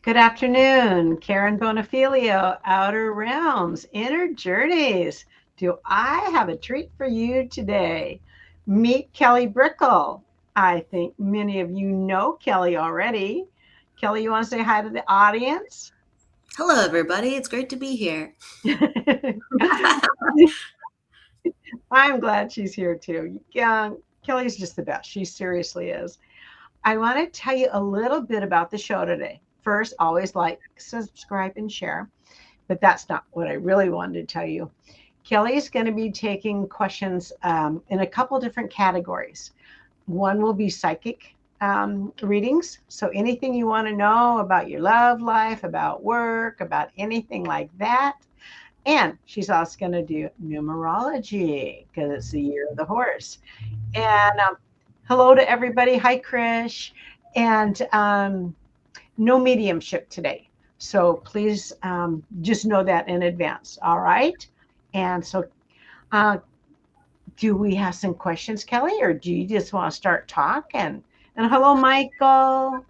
Good afternoon, Karen Bonafilio, Outer Realms, Inner Journeys. Do I have a treat for you today? Meet Kelly Brickel. I think many of you know Kelly already. Kelly, you want to say hi to the audience? Hello, everybody. It's great to be here. I'm glad she's here too. Yeah, Kelly's just the best. She seriously is. I want to tell you a little bit about the show today. First, always like, subscribe, and share. But that's not what I really wanted to tell you. Kelly's going to be taking questions in a couple different categories. One will be psychic readings. So anything you want to know about your love life, about work, about anything like that. And she's also going to do numerology because it's the year of the horse. And hello to everybody. Hi, Krish. And no mediumship today. So please just know that in advance. All right. And so, uh, do we have some questions, Kelly, or do you just want to start talking? And hello, Michael.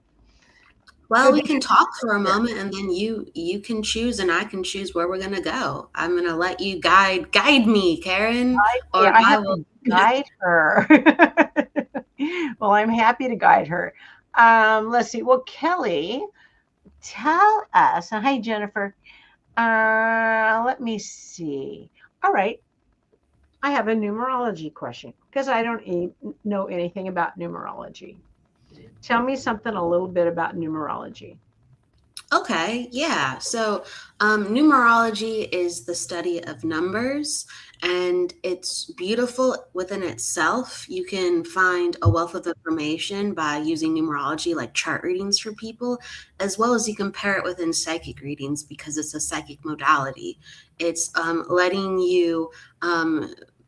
Well, Good we to can talk for a hear. moment, and then you can choose, and I can choose where we're gonna go. I'm gonna let you guide me, Karen, Yeah, or I I have will. to guide her. Well, I'm happy to guide her. Let's see. Well, Kelly, tell us. Hi, Jennifer. Let me see. All right. I have a numerology question because I don't know anything about numerology. Tell me something a little bit about numerology. Okay, yeah. So, numerology is the study of numbers, and it's beautiful within itself. You can find a wealth of information by using numerology, like chart readings for people, as well as you can pair it within psychic readings because it's a psychic modality. It's letting you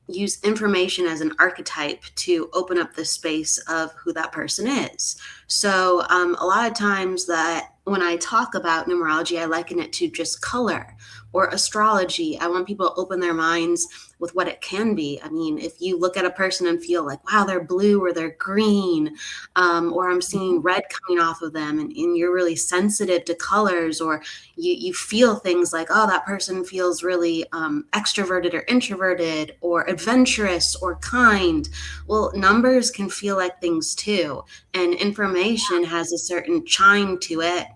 use information as an archetype to open up the space of who that person is. So, a lot of times that when I talk about numerology, I liken it to just color or astrology. I want people to open their minds with what it can be. I mean, if you look at a person and feel like, wow, they're blue or they're green, or I'm seeing red coming off of them, and you're really sensitive to colors, or you feel things like, oh, that person feels really extroverted or introverted or adventurous or kind. Well, numbers can feel like things too, and information has a certain chime to it.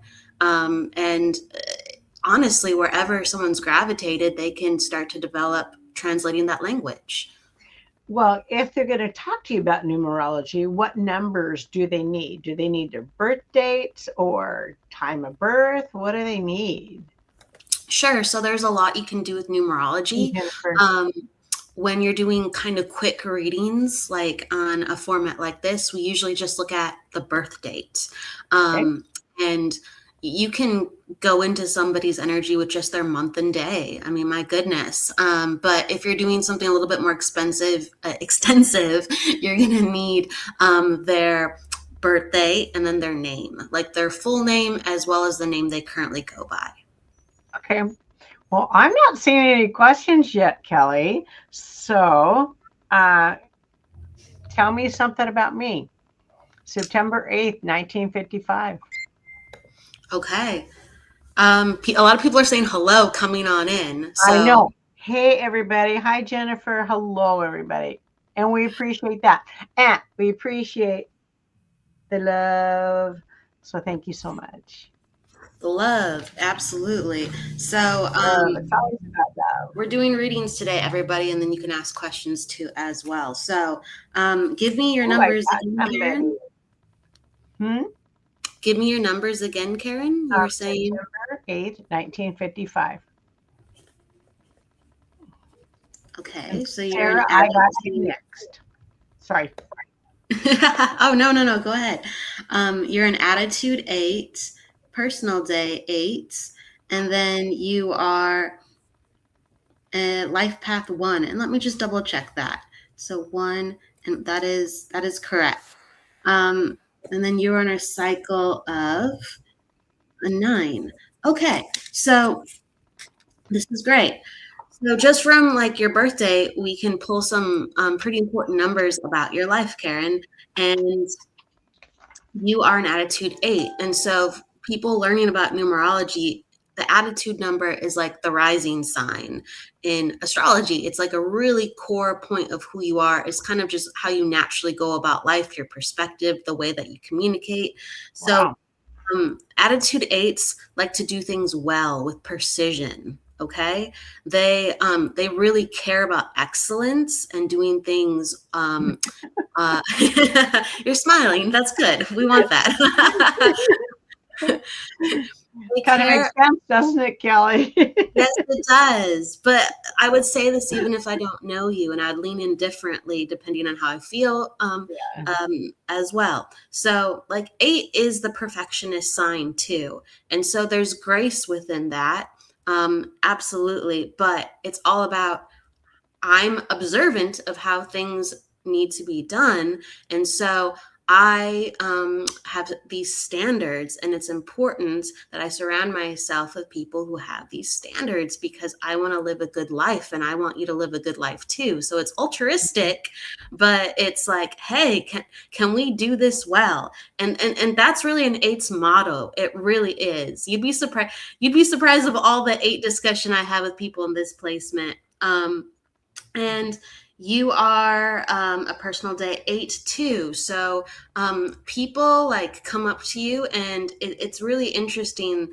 And honestly, wherever someone's gravitated, they can start to develop translating that language. Well, if they're going to talk to you about numerology, what numbers do they need? Do they need their birth dates or time of birth? What do they need? Sure. So there's a lot you can do with Hey, numerology. Jennifer. Um, when you're doing kind of quick readings, like on a format like this, we usually just look at the birth date. Okay. And you can go into somebody's energy with just their month and day. I mean, my goodness. But if you're doing something a little bit more extensive, you're going to need their birthday and then their name, like their full name as well as the name they currently go by. Okay. Well, I'm not seeing any questions yet, Kelly. So uh, tell me something about me. September 8th, 1955. Okay. A lot of people are saying hello coming on in. I So, know. Hey, everybody. Hi, Jennifer. Hello, everybody. And we appreciate that. And we appreciate the love. So thank you so much. the love, absolutely. So, It's always about love. we're doing readings today, everybody, and then you can ask questions too as well. So, give me your Oh, I numbers got again, somebody. Karen. Hmm? Give me your numbers again, Karen. You were saying, September 8th, 1955. And okay, so you're an Sarah, I got you attitude. next. Sorry. Oh, no, no, no, go ahead. You're an attitude 8, personal day 8, and then you are life path 1. And let me just double check that. So 1, and that is correct. Um, and then you're on a cycle of a 9. Okay, so this is great. So just from like your birthday, we can pull some pretty important numbers about your life, Karen. And you are an attitude 8. And so people learning about numerology, the attitude number is like the rising sign in astrology. It's like a really core point of who you are. It's kind of just how you naturally go about life, your perspective, the way that you communicate. So Wow. attitude eights like to do things well with precision. Okay, they really care about excellence and doing things. Uh, you're smiling. That's good. We want that. They Kind of makes care. sense, doesn't it, Kelly? Yes, it does. But I would say this even if I don't know you, and I'd lean in differently depending on how I feel as well. So, like, eight is the perfectionist sign too. And so there's grace within that. Absolutely. But it's all about I'm observant of how things need to be done. And so I have these standards, and it's important that I surround myself with people who have these standards because I want to live a good life and I want you to live a good life too. So it's altruistic, but it's like, hey, can we do this well? And that's really an eight's motto. It really is. You'd be surprised of all the eight discussion I have with people in this placement. And you are a personal day 8 too. So people like come up to you, and it's really interesting.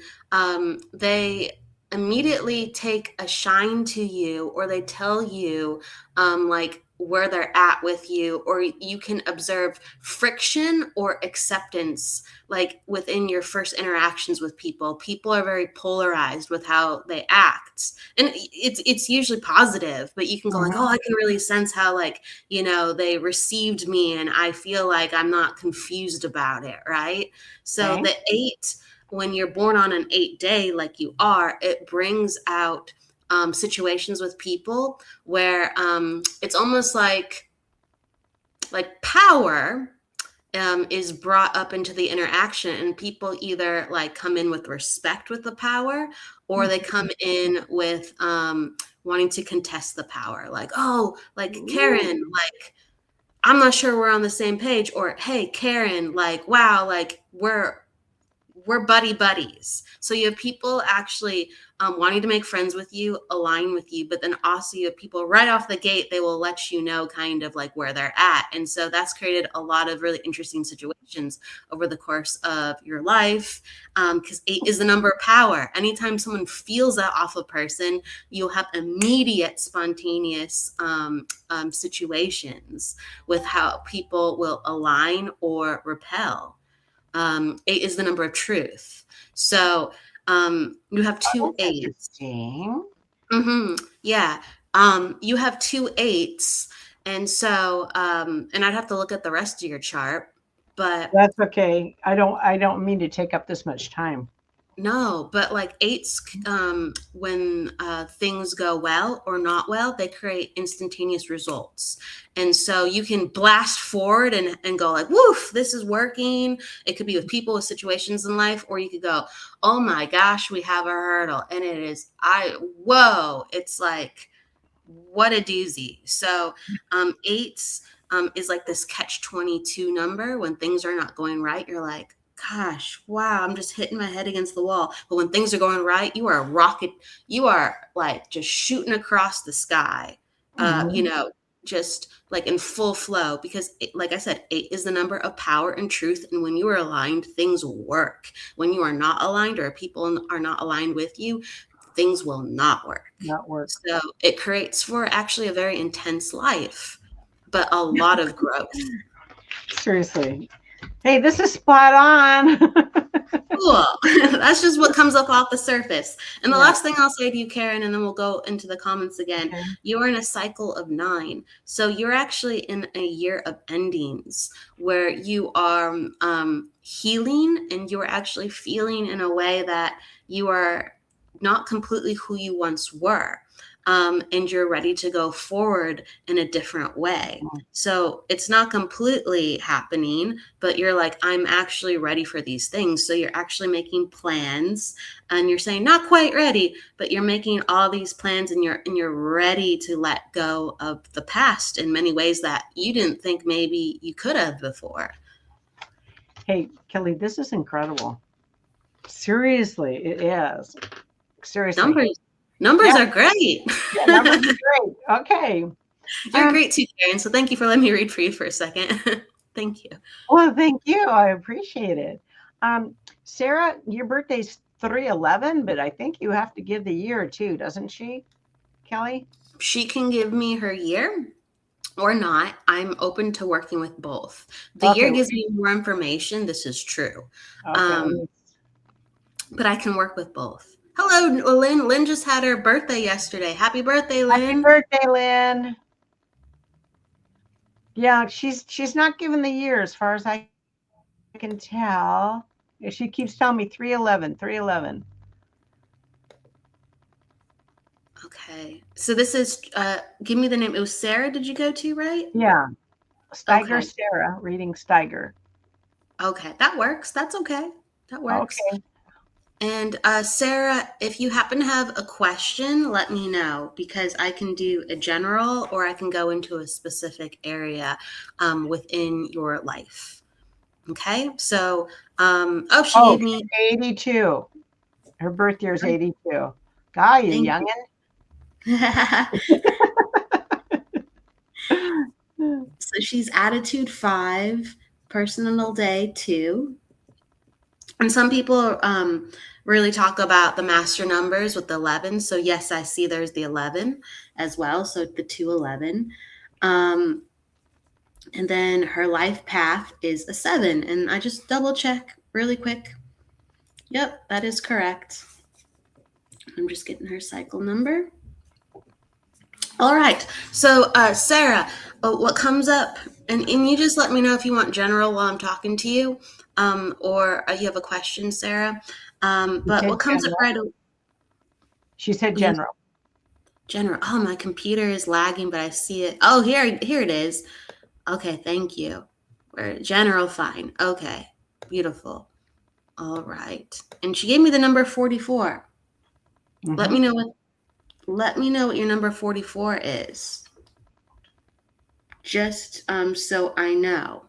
They immediately take a shine to you, or they tell you like where they're at with you, or you can observe friction or acceptance like within your first interactions with people. People are very polarized with how they act, and it's usually positive, but you can go like, oh, I can really sense how like, you know, they received me and I feel like I'm not confused about it, right? So Okay. the 8, when you're born on an 8 day like you are, it brings out situations with people where it's almost like power is brought up into the interaction, and people either like come in with respect with the power, or they come in with wanting to contest the power, like, oh, like Karen, like I'm not sure we're on the same page, or hey Karen, like wow, like we're buddy buddies. So you have people actually wanting to make friends with you, align with you, but then also you have people right off the gate, they will let you know kind of like where they're at. And so that's created a lot of really interesting situations over the course of your life, because 8 is the number of power. Anytime someone feels that off a person, you'll have immediate spontaneous situations with how people will align or repel. 8 is the number of truth. So you have two eights. Interesting. Yeah. You have 2 8s. And so, and I'd have to look at the rest of your chart, but That's okay. I don't mean to take up this much time. no, but like 8s, when things go well or not well, they create instantaneous results. And so you can blast forward and go like, woof, this is working. It could be with people, with situations in life, or you could go, oh my gosh, we have a hurdle. And it is, whoa, it's like, what a doozy. So 8s is like this catch-22 number. When things are not going right, you're like, gosh, wow, I'm just hitting my head against the wall. But when things are going right, you are a rocket. You are like just shooting across the sky, you know, just like in full flow, because like I said, 8 is the number of power and truth. And when you are aligned, things work. When you are not aligned, or people are not aligned with you, things will not work. Not work. So it creates for actually a very intense life, but a lot of growth. Seriously. Hey, this is spot on. Cool. That's just what comes up off the surface. And the Yeah. last thing I'll say to you, Karen, and then we'll go into the comments again. Okay. You are in a cycle of 9. So you're actually in a year of endings where you are healing, and you're actually feeling in a way that you are not completely who you once were. And you're ready to go forward in a different way. So it's not completely happening, but you're like, I'm actually ready for these things. So you're actually making plans, and you're saying not quite ready, but you're making all these plans, and you're ready to let go of the past in many ways that you didn't think maybe you could have before. Hey, Kelly, this is incredible. Seriously, it is. Seriously. Numbers Yeah, are great. yeah, numbers are great. Okay. You're great too, Karen. So thank you for letting me read for you for a second. Thank you. Well, thank you. I appreciate it. Sarah, your birthday's 3/11, but I think you have to give the year too, doesn't she, Kelly? She can give me her year or not. I'm open to working with both. The Okay. year gives me more information. This is true. Okay. But I can work with both. Hello, Lynn. Lynn just had her birthday yesterday. Happy birthday, Happy Lynn. birthday, Lynn. Yeah, she's not giving the year as far as I can tell. She keeps telling me 3/11, 3/11. Okay. So this is, give me the name. It was Sarah, did you go to, right? Yeah. Steiger Okay. Sarah, reading Steiger. Okay. That works. That's okay. That works. Okay. And Sarah, if you happen to have a question, let me know because I can do a general or I can go into a specific area within your life. Okay. So, she gave me 82. Her birth year is 82. God, you youngin'. So she's attitude 5, personal day 2. And some people really talk about the master numbers with the 11. So yes, I see there's the 11 as well. So the 211. And then her life path is a 7. And I just double check really quick. Yep, that is correct. I'm just getting her cycle number. All right. So Sarah, what comes up, and you just let me know if you want general while I'm talking to you, or you have a question, Sarah. But what comes up right away? She said general. General. Oh, my computer is lagging, but I see it. Oh, here it is. Okay, thank you. General, fine. Okay, beautiful. All right. And she gave me the number 44. Mm-hmm. Let me know what your number 44 is. Just so I know.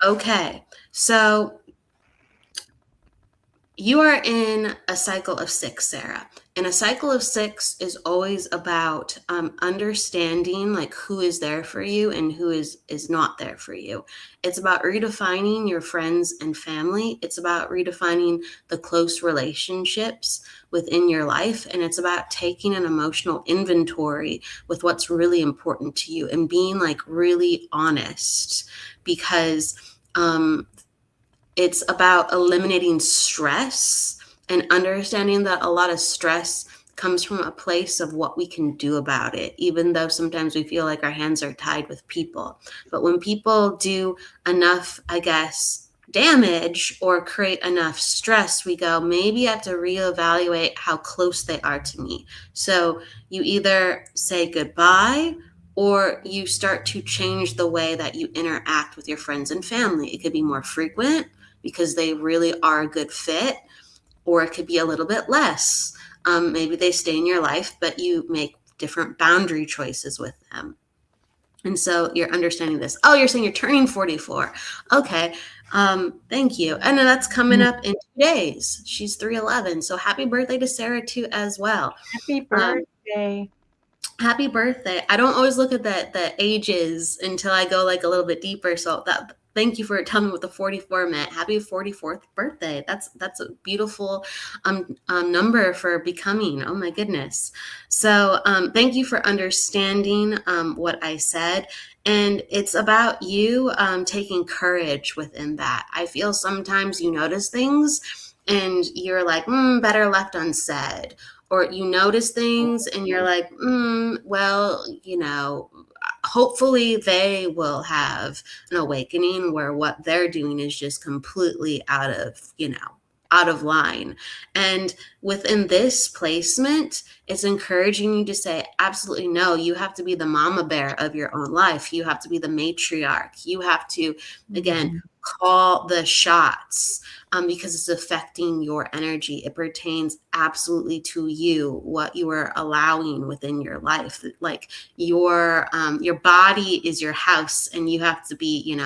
Okay, so you are in a cycle of 6, Sarah. And a cycle of 6 is always about understanding like who is there for you and who is not there for you. It's about redefining your friends and family. It's about redefining the close relationships within your life. And it's about taking an emotional inventory with what's really important to you and being like really honest because it's about eliminating stress and understanding that a lot of stress comes from a place of what we can do about it, even though sometimes we feel like our hands are tied with people. But when people do enough, I guess, damage or create enough stress, we go, maybe I have to reevaluate how close they are to me. So you either say goodbye or you start to change the way that you interact with your friends and family. It could be more frequent because they really are a good fit, or it could be a little bit less. Maybe they stay in your life, but you make different boundary choices with them. And so you're understanding this. Oh, you're saying you're turning 44. Okay. Thank you. And then that's coming up in 2 days. She's 3/11. So happy birthday to Sarah too as well. Happy birthday. Happy birthday. I don't always look at the ages until I go like a little bit deeper. So thank you for telling me what the 44 meant. Happy 44th birthday. That's a beautiful number for becoming. Oh my goodness. So thank you for understanding what I said. And it's about you taking courage within that. I feel sometimes you notice things and you're like, better left unsaid. Or you notice things and you're like, well, hopefully they will have an awakening where what they're doing is just completely out of line. And within this placement, it's encouraging you to say, absolutely no, you have to be the mama bear of your own life. You have to be the matriarch. You have to, again, call the shots because it's affecting your energy. It pertains absolutely to you, what you are allowing within your life. Like your body is your house and you have to be,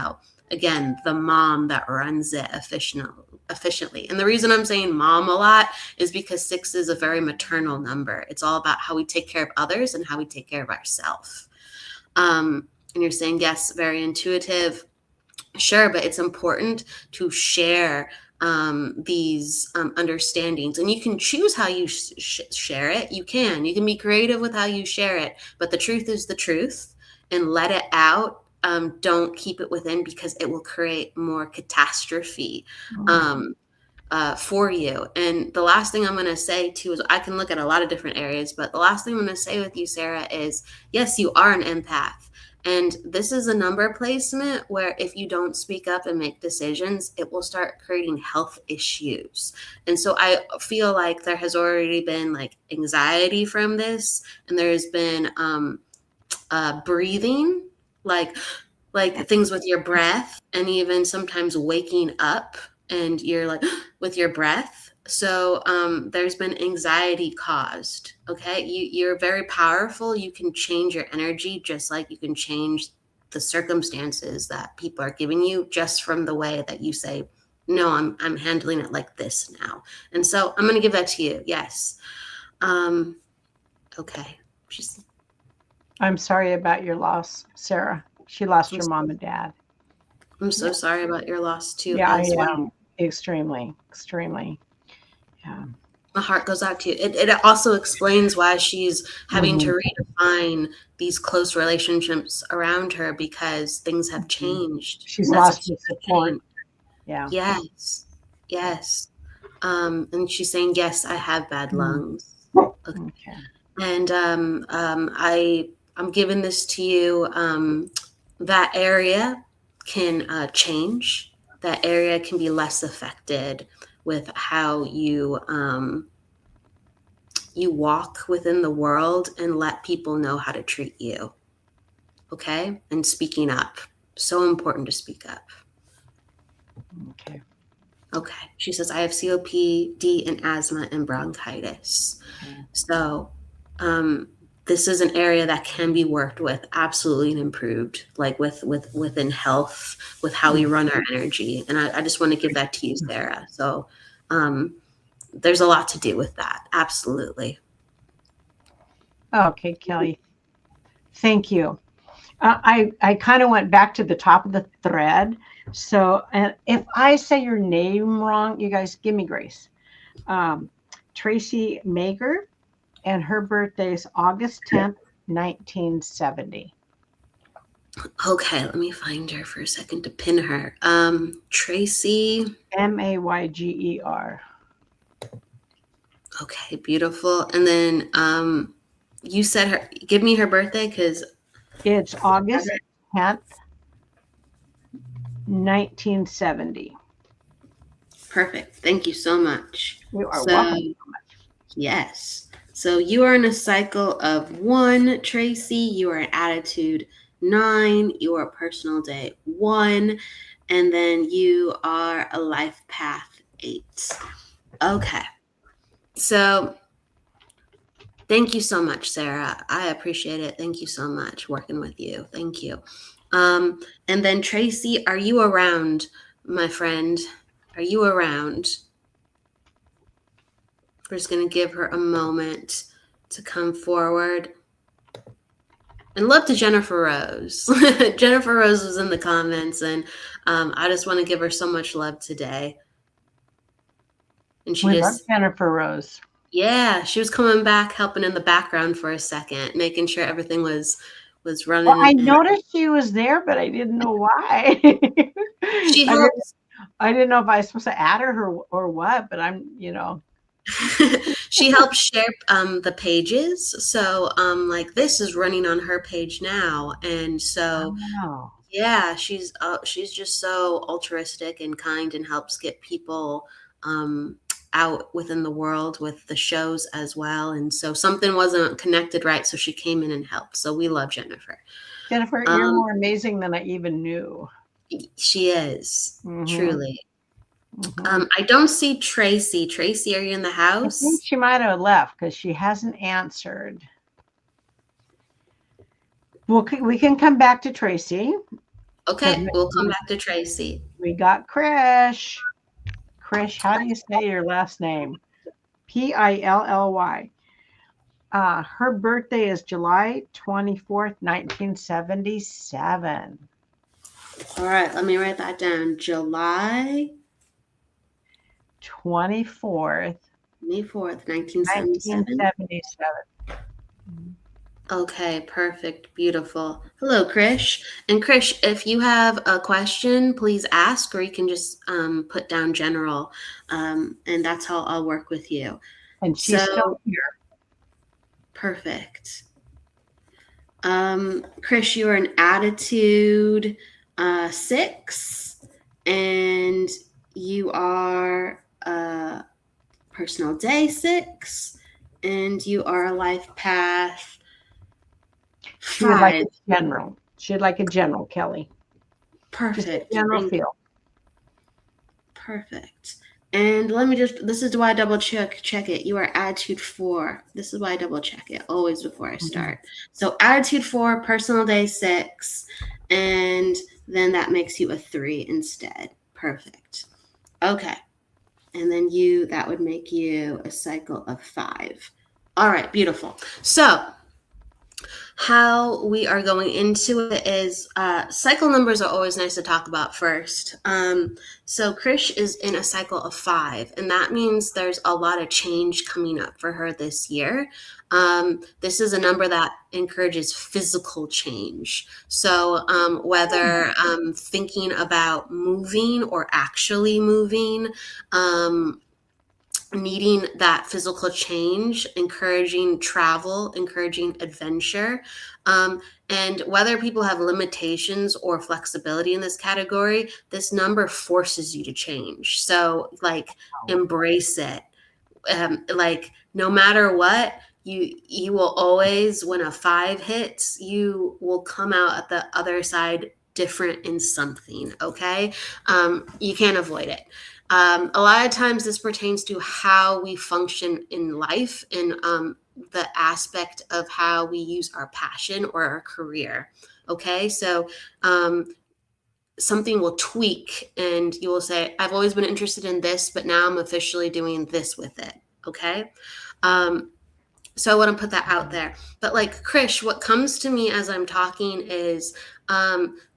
again, the mom that runs it efficiently. And the reason I'm saying mom a lot is because 6 is a very maternal number. It's all about how we take care of others and how we take care of ourselves. And you're saying, yes, very intuitive. Sure, but it's important to share these understandings, and you can choose how you share it. You can be creative with how you share it, but the truth is the truth, and let it out. Don't keep it within, because it will create more catastrophe for you. And the last thing I'm going to say too is, I can look at a lot of different areas, but the last thing I'm going to say with you, Sarah, is yes, you are an empath. And this is a number placement where if you don't speak up and make decisions, it will start creating health issues. And so I feel like there has already been like anxiety from this, and there's been breathing, like things with your breath, and even sometimes waking up and you're like with your breath. So there's been anxiety caused. Okay. You're very powerful. You can change your energy, just like you can change the circumstances that people are giving you, just from the way that you say, no, I'm handling it like this now. And so I'm going to give that to you. Yes. Okay. I'm sorry about your loss, Sarah. She lost her mom and dad. I'm so sorry about your loss too. Yeah, I am. Extremely. Yeah. My heart goes out to you. It also explains why she's having to redefine these close relationships around her, because things have changed. She's lost the support. Yeah. Yes. And she's saying, yes, I have bad lungs. Okay. And I'm giving this to you. That area can change. That area can be less affected with how you you walk within the world and let people know how to treat you. Okay? And speaking up. So important to speak up. Okay. She says, I have COPD and asthma and bronchitis. So this is an area that can be worked with, absolutely, and improved, like within health, with how we run our energy. And I just want to give that to you, Sarah. So there's a lot to do with that. Absolutely. Okay, Kelly. Thank you. I kind of went back to the top of the thread. So if I say your name wrong, you guys give me grace. Tracy Mager, and her birthday is August 10th, 1970. Okay, let me find her for a second to pin her. Tracy. Mayger. Okay, beautiful. And then you said her, give me her birthday, because it's August 10th, 1970. Perfect. Thank you so much. You are welcome so much. Yes. So you are in a cycle of 1, Tracy. You are in attitude 9. You are personal day 1. And then you are a life path 8. Okay. So thank you so much, Sarah. I appreciate it. Thank you so much working with you. Thank you. And then Tracy, are you around, my friend? Are you around? We're just going to give her a moment to come forward. And love to Jennifer Rose. Jennifer Rose was in the comments, and I just want to give her so much love today. And we love Jennifer Rose. Yeah, she was coming back, helping in the background for a second, making sure everything was running. Well, I noticed she was there, but I didn't know why. She helps. I didn't know if I was supposed to add her or what, but I'm, She helps share the pages. So like this is running on her page now. And so yeah, she's just so altruistic and kind, and helps get people out within the world with the shows as well. And so something wasn't connected right, so she came in and helped. So we love Jennifer. Jennifer, you're more amazing than I even knew. She is, truly. I don't see Tracy. Tracy, are you in the house? I think she might have left because she hasn't answered. Well, we can come back to Tracy. Okay, we'll come back to Tracy. We got Krish. Krish, how do you say your last name? Pilly. Her birthday is July 24th, 1977. All right, let me write that down. July 24th, 1977. 1977. Okay, perfect. Beautiful. Hello, Krish. And Krish, if you have a question, please ask, or you can just put down general, and that's how I'll work with you. And she's still here. Perfect. Krish, you are an attitude 6, and you are a personal day 6, and you are a life path 5. She would like a general. She'd like a general, Kelly. Perfect. Just a general feel. Perfect. And let me just, this is why I double check it. You are attitude 4. This is why I double check it always before I start. So attitude 4, personal day 6, and then that makes you a 3 instead. Perfect. Okay. And then that would make you a cycle of 5. All right, beautiful. So how we are going into it is cycle numbers are always nice to talk about first. So Krish is in a cycle of 5, and that means there's a lot of change coming up for her this year. This is a number that encourages physical change. So whether thinking about moving or actually moving, needing that physical change, encouraging travel, encouraging adventure. And whether people have limitations or flexibility in this category, this number forces you to change. So embrace it. No matter what, you will always, when a 5 hits, you will come out at the other side different in something. Okay. You can't avoid it. A lot of times this pertains to how we function in life and the aspect of how we use our passion or our career. Okay, so something will tweak and you will say, I've always been interested in this, but now I'm officially doing this with it. Okay. So I want to put that out there. But Krish, what comes to me as I'm talking is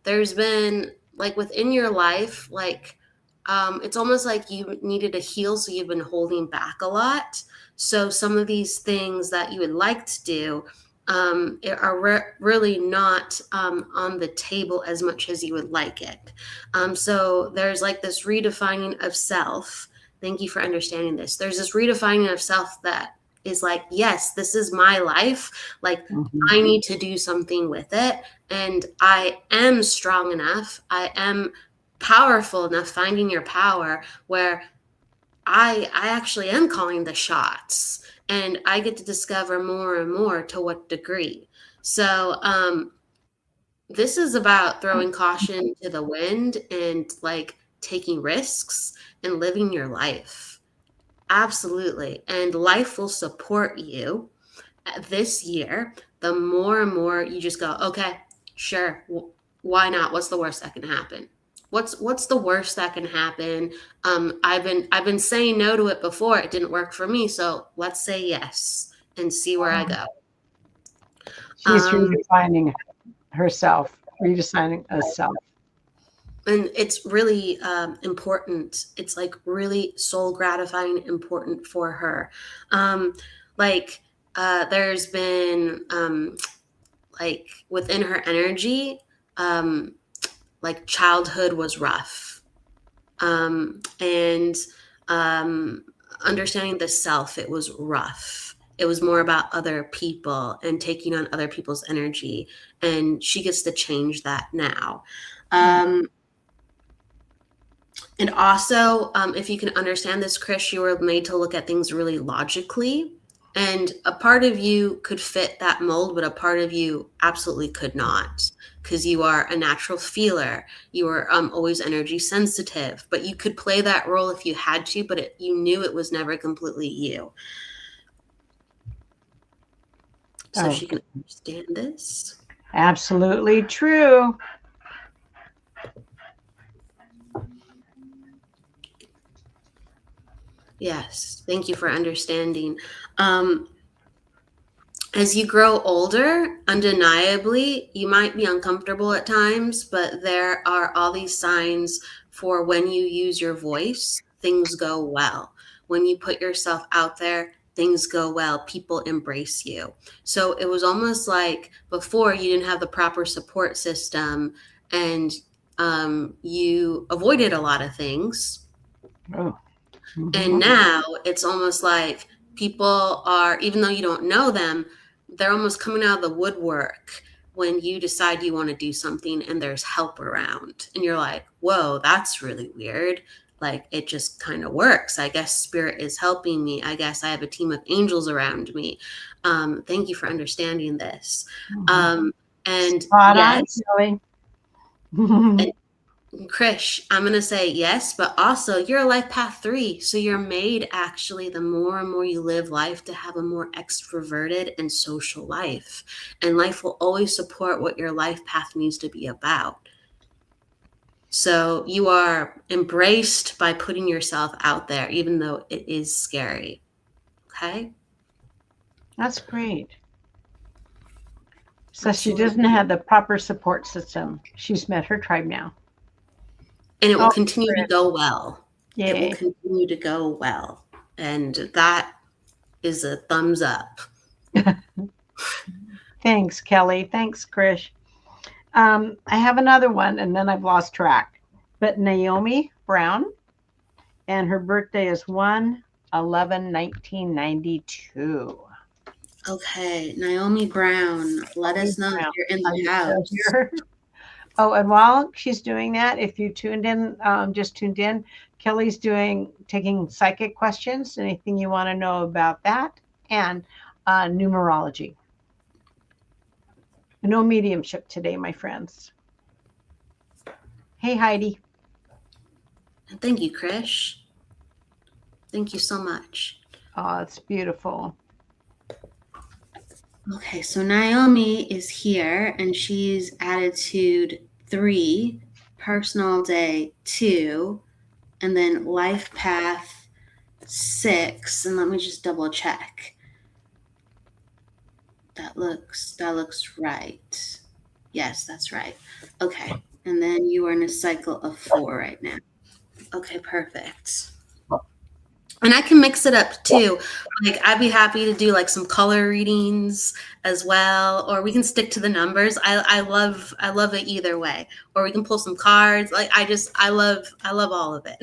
there's been within your life, it's almost like you needed to heal, so you've been holding back a lot. So some of these things that you would like to do are really not on the table as much as you would like it. So there's this redefining of self. Thank you for understanding this. There's this redefining of self that is yes, this is my life. I need to do something with it. And I am strong enough. I am powerful enough, finding your power, where I actually am calling the shots, and I get to discover more and more to what degree. So this is about throwing caution to the wind and taking risks and living your life. Absolutely. And life will support you this year. The more and more you just go, okay, sure, why not? What's the worst that can happen? What's the worst that can happen? I've been saying no to it before. It didn't work for me. So let's say yes and see where I go. She's redefining herself, redesigning herself. And it's really important. It's really soul gratifying, important for her. There's been within her energy, childhood was rough. And understanding the self, it was rough. It was more about other people and taking on other people's energy. And she gets to change that now. And also, if you can understand this, Krish, you were made to look at things really logically. And a part of you could fit that mold, but a part of you absolutely could not, because you are a natural feeler. You are always energy sensitive, but you could play that role if you had to, but you knew it was never completely you. So she can understand this. Absolutely true. Yes. Thank you for understanding. As you grow older, undeniably, you might be uncomfortable at times, but there are all these signs for when you use your voice, things go well. When you put yourself out there, things go well. People embrace you. So it was almost like before you didn't have the proper support system and you avoided a lot of things. Oh. And now it's almost like people are, even though you don't know them, they're almost coming out of the woodwork when you decide you want to do something and there's help around. And you're like, whoa, that's really weird. Like it just kind of works. I guess spirit is helping me. I guess I have a team of angels around me. Thank you for understanding this. And Spot yes, on, and Krish, I'm going to say yes, but also you're a life path 3. So you're made actually the more and more you live life to have a more extroverted and social life. And life will always support what your life path needs to be about. So you are embraced by putting yourself out there, even though it is scary. Okay? That's great. So she doesn't have the proper support system. She's met her tribe now. And it will continue to go well. Yay. It will continue to go well. And that is a thumbs up. Thanks, Kelly. Thanks, Krish. I have another one, and then I've lost track. But Naomi Brown, and her birthday is 1/11/1992. Okay, Naomi Brown, let us know if you're in the house. Oh, and while she's doing that, if you tuned in, just tuned in, Kelly's taking psychic questions. Anything you want to know about that, and numerology. No mediumship today, my friends. Hey, Heidi. And thank you, Krish. Thank you so much. Oh, it's beautiful. Okay, so Naomi is here and she's attitude 3, personal day 2, and then life path 6. And let me just double check. That looks right. Yes, that's right. Okay. And then you are in a cycle of 4 right now. Okay, perfect. And I can mix it up too. Like I'd be happy to do like some color readings as well, or we can stick to the numbers. I love it either way. Or we can pull some cards. Like I love all of it.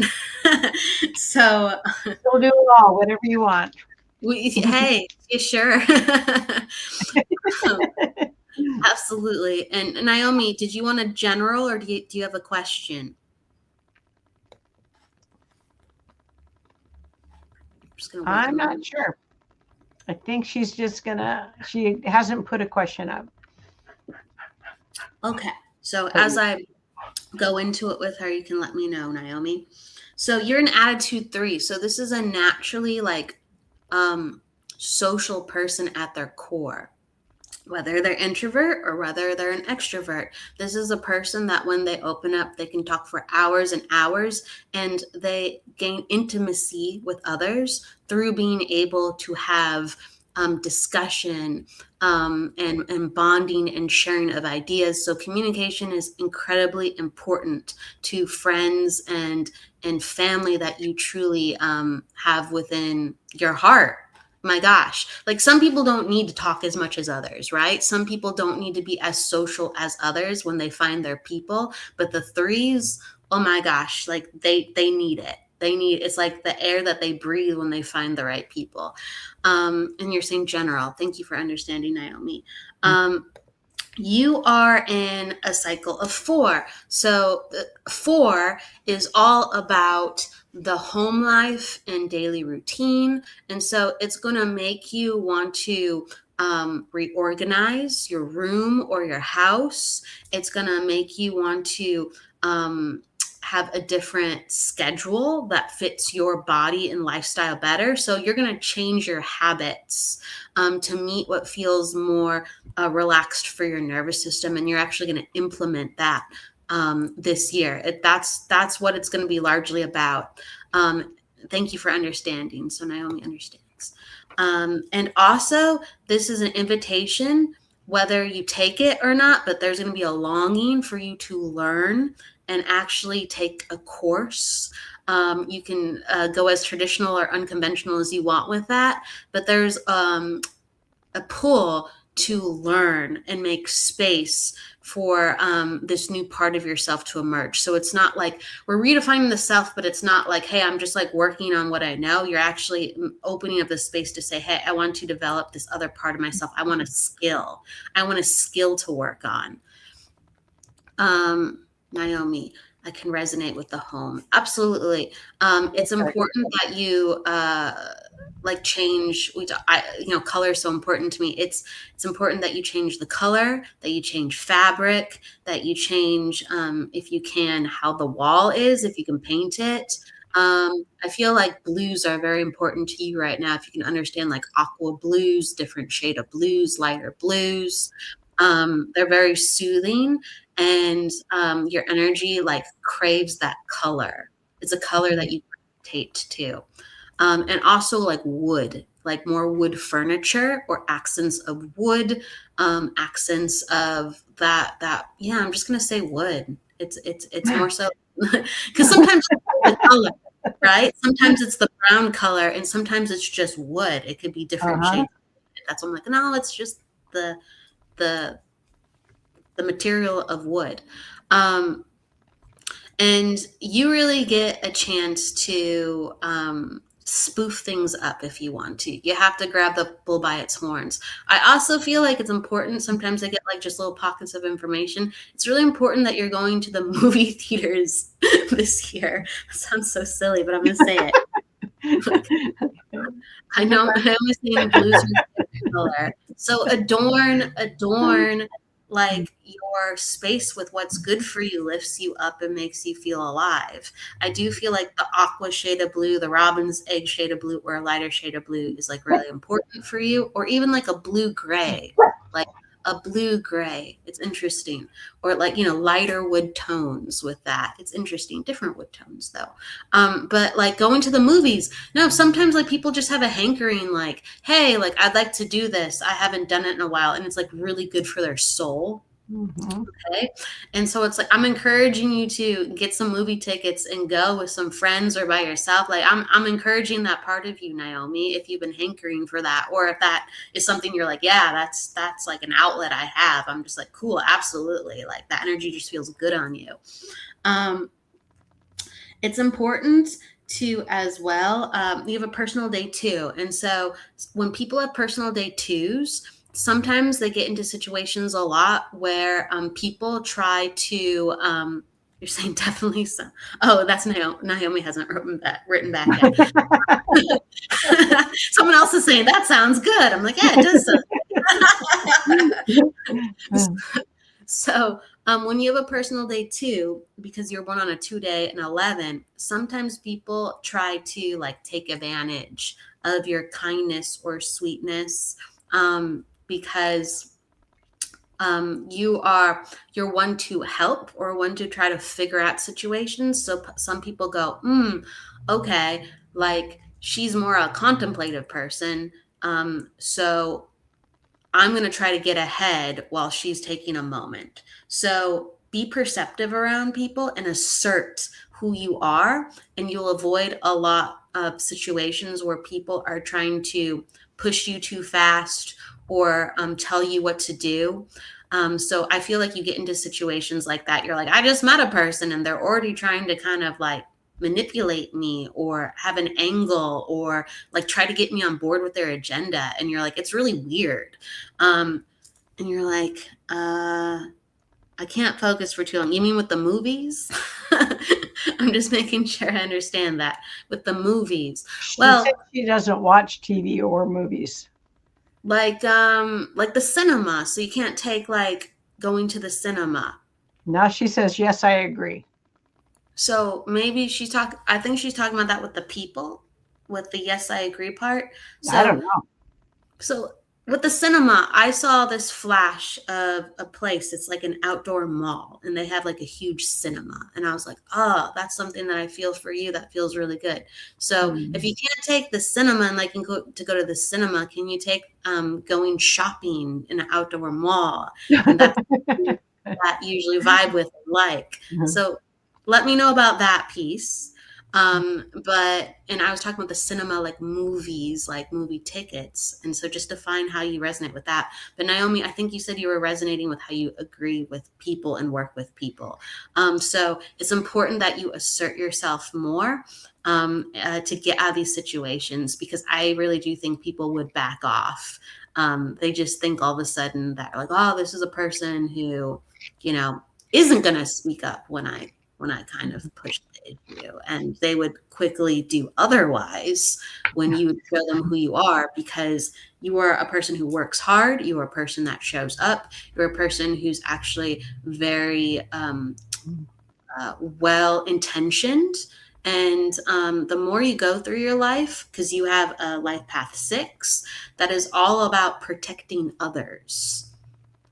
So we'll do it all, whatever you want. Hey, yeah, sure. Absolutely. And Naomi, did you want a general or do you have a question? I'm not sure. I think she's just she hasn't put a question up. Okay. So as I go into it with her, you can let me know, Naomi. So you're an attitude 3. So this is a naturally like social person at their core. Whether they're introvert or whether they're an extrovert. This is a person that when they open up, they can talk for hours and hours, and they gain intimacy with others through being able to have discussion and bonding and sharing of ideas. So communication is incredibly important to friends and family that you truly have within your heart. My gosh, like some people don't need to talk as much as others, right? Some people don't need to be as social as others when they find their people, but the 3s, oh my gosh, like they need it. It's like the air that they breathe when they find the right people. And you're saying general. Thank you for understanding, Naomi. You are in a cycle of 4. So 4 is all about the home life and daily routine. And so it's going to make you want to reorganize your room or your house. It's going to make you want to have a different schedule that fits your body and lifestyle better. So you're going to change your habits to meet what feels more relaxed for your nervous system. And you're actually going to implement that this year. That's what it's going to be largely about. thank you for understanding. So Naomi understands. And also, this is an invitation, whether you take it or not, but there's going to be a longing for you to learn and actually take a course. You can go as traditional or unconventional as you want with that, but there's a pull to learn and make space for this new part of yourself to emerge. So it's not like we're redefining the self, but it's not like, hey, I'm just like working on what I know. You're actually opening up the space to say, hey, I want to develop this other part of myself. I want a skill. I want a skill to work on. Naomi, I can resonate with the home. Absolutely. It's important that you like change. Color is so important to me. It's important that you change the color, that you change fabric, that you change, if you can, how the wall is, if you can paint it. I feel like blues are very important to you right now. If you can understand like aqua blues, different shade of blues, lighter blues, they're very soothing, and your energy like craves that color. It's a color that you gravitate to. And also like wood, like more wood furniture or accents of wood, accents of that, yeah, I'm just going to say wood. It's more so because sometimes the color, right? Sometimes it's the brown color and sometimes it's just wood. It could be different shades. That's why I'm like, no, it's just the material of wood. And you really get a chance to spoof things up if you want to. You have to grab the bull by its horns. I also feel like it's important. Sometimes I get like just little pockets of information. It's really important that you're going to the movie theaters this year. It sounds so silly, but I'm going to say it. I know I'm saying blues are color. So adorn like your space with what's good for you, lifts you up and makes you feel alive. I do feel like the aqua shade of blue, the robin's egg shade of blue, or a lighter shade of blue is like really important for you, or even like a blue gray, like a blue gray. It's interesting. Or like, lighter wood tones with that. It's interesting. Different wood tones though. But like going to the movies, no, sometimes like people just have a hankering like, hey, like I'd like to do this. I haven't done it in a while. And it's like really good for their soul. Mm-hmm. Okay. And so it's like, I'm encouraging you to get some movie tickets and go with some friends or by yourself. Like I'm encouraging that part of you, Naomi, if you've been hankering for that, or if that is something you're like, yeah, that's like an outlet I have. I'm just like, cool. Absolutely. Like that energy just feels good on you. It's important to as well. You have a personal day too. And so when people have personal day twos, sometimes they get into situations a lot where people try to, you're saying definitely so. Oh, that's Naomi hasn't written back yet. Someone else is saying, that sounds good. I'm like, yeah, it does sound good. So when you have a personal day too, because you're born on a 2-day and 11, sometimes people try to like take advantage of your kindness or sweetness, because you're one to help or one to try to figure out situations. So some people go, okay, like she's more a contemplative person. So I'm going to try to get ahead while she's taking a moment. So be perceptive around people and assert who you are, and you'll avoid a lot of situations where people are trying to push you too fast or tell you what to do. So I feel like you get into situations like that. You're like, I just met a person and they're already trying to kind of like manipulate me or have an angle or like try to get me on board with their agenda. And you're like, it's really weird. And you're like, I can't focus for too long. You mean with the movies? I'm just making sure I understand that. With the movies. She doesn't watch TV or movies. Like the cinema. So you can't take like going to the cinema. Now she says, yes, I agree. So maybe I think she's talking about that with the people, with the yes, I agree part. So, I don't know. So With the cinema, I saw this flash of a place. It's like an outdoor mall, and they have like a huge cinema. And I was like, oh, that's something that I feel for you. That feels really good. So if you can't take the cinema and like go to the cinema, can you take going shopping in an outdoor mall? And that's that usually vibe with and like. So let me know about that piece. And I was talking about the cinema, like movies, like movie tickets. And so just define how you resonate with that. But Naomi, I think you said you were resonating with how you agree with people and work with people. So it's important that you assert yourself more to get out of these situations, because I really do think people would back off. They just think all of a sudden that like, oh, this is a person who, isn't going to speak up when I kind of push the issue, and they would quickly do otherwise when you would show them who you are, because you are a person who works hard. You are a person that shows up. You're a person who's actually very well-intentioned. And the more you go through your life, because you have a life path 6, that is all about protecting others.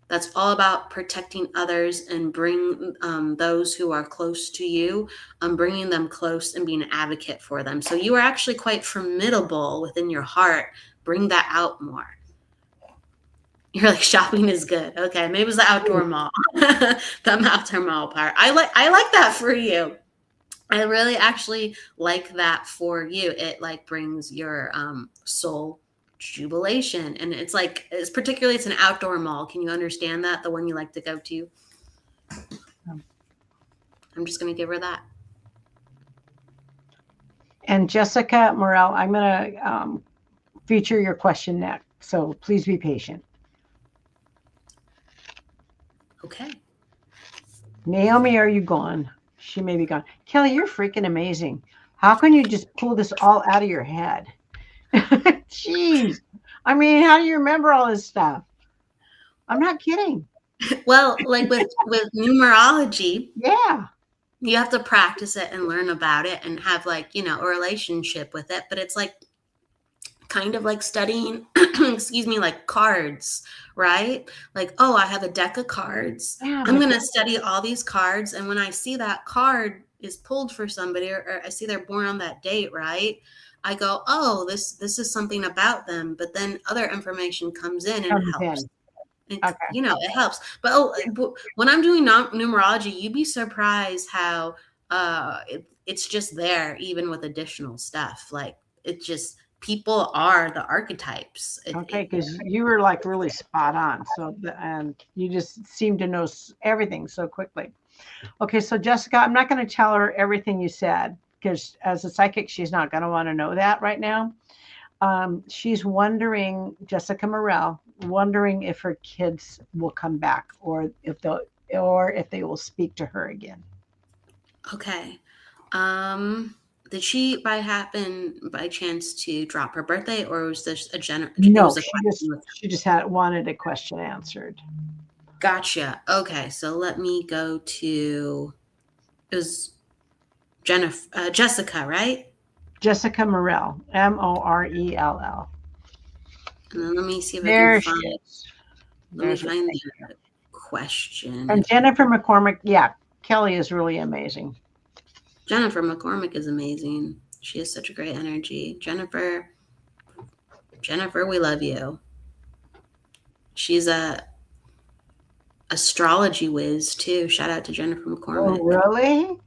That's all about protecting others and bring those who are close to you, bringing them close and being an advocate for them. So you are actually quite formidable within your heart. Bring that out more. You're like, shopping is good. Okay, maybe it was the outdoor mall. The outdoor mall part. I like that for you. I really actually like that for you. It like brings your soul jubilation, and it's like, particularly it's an outdoor mall. Can you understand that, the one you like to go to? I'm just going to give her that. And Jessica Morel, I'm going to feature your question next, so please be patient. Okay. Naomi, are you gone? She may be gone. Kelly, you're freaking amazing. How can you just pull this all out of your head? Jeez. I mean, how do you remember all this stuff? I'm not kidding. Well, like with numerology, yeah, you have to practice it and learn about it and have like, a relationship with it. But it's like kind of like studying, excuse me, like cards, right? Like, oh, I have a deck of cards. Yeah, I'm going to study all these cards. And when I see that card is pulled for somebody, or I see they're born on that date, right? I go, oh, this is something about them. But then other information comes in and it helps. Okay. It helps. But when I'm doing numerology, you'd be surprised how it's just there, even with additional stuff. Like, it just, people are the archetypes. Okay, because you were like really spot on. So, and you just seem to know everything so quickly. Okay, so Jessica, I'm not going to tell her everything you said, because as a psychic, she's not going to want to know that right now. She's wondering, Jessica Morel, wondering if her kids will come back, or if they will speak to her again. Okay. Did she by chance to drop her birthday, or was this a general? No, she just wanted a question answered. Gotcha. Okay, so let me go to, it was Jessica, right? Jessica Morel, Morell. And then let me see if I can find. Let me find the question. And Jennifer McCormick, yeah, Kelly is really amazing. Jennifer McCormick is amazing. She has such a great energy. Jennifer, we love you. She's a astrology whiz too. Shout out to Jennifer McCormick. Oh, really?